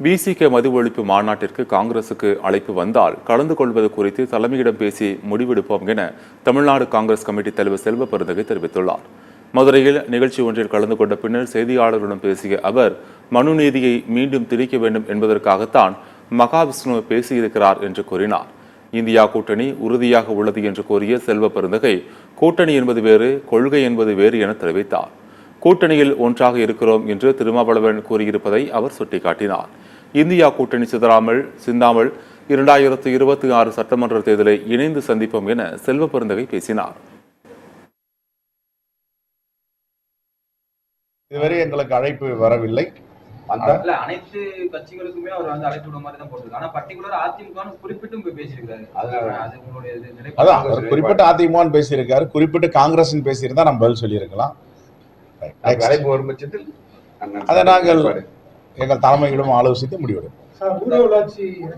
விசிக மது ஒழிப்பு மாநாட்டிற்கு காங்கிரசுக்கு அழைப்பு வந்தால் கலந்து கொள்வது குறித்து தலைமையிடம் பேசி முடிவெடுப்போம் என தமிழ்நாடு காங்கிரஸ் கமிட்டி தலைவர் செல்வ பெருந்தகை தெரிவித்துள்ளார். மதுரையில் நிகழ்ச்சி ஒன்றில் கலந்து கொண்ட பின்னர் செய்தியாளர்களிடம் பேசிய அவர், மனு நீதியை மீண்டும் திணிக்க வேண்டும் என்பதற்காகத்தான் மகாவிஷ்ணு பேசியிருக்கிறார் என்று கூறினார். இந்தியா கூட்டணி உறுதியாக உள்ளது என்று கூறிய செல்வ பெருந்தகை, கூட்டணி என்பது வேறு, கொள்கை என்பது வேறு என தெரிவித்தார். கூட்டணியில் ஒன்றாக இருக்கிறோம் என்று திருமாவளவன் கூறியிருப்பதை அவர் சுட்டிக்காட்டினார். இந்தியா கூட்டணி சிந்தாமல் 2026 சட்டமன்ற தேர்தலை இணைந்து சந்திப்போம் என செல்வ பெருந்தகை பேசினார். இதுவரை எங்களுக்கு அழைப்பு வரவில்லை. அனைத்து கட்சிகளுக்குமே அவர் வந்து அழைப்பு விட மாதிரி தான் போட்டிருக்காரு. ஆனா பர்டிகுலர் அதிமுக குறிப்பிட்டு பேசியிருக்காரு. அதான் குறிப்பிட்டு அதிமுக பேசியிருக்காரு, குறிப்பிட்டு காங்கிரஸ் பேசியிருந்தா நம்ம பதில் சொல்லியிருக்கலாம். அழைப்பு வரும் பட்சத்தில் அதை நாங்கள் எங்கள் தலைமையிடம் ஆலோசித்து முடிவெடுப்போம்.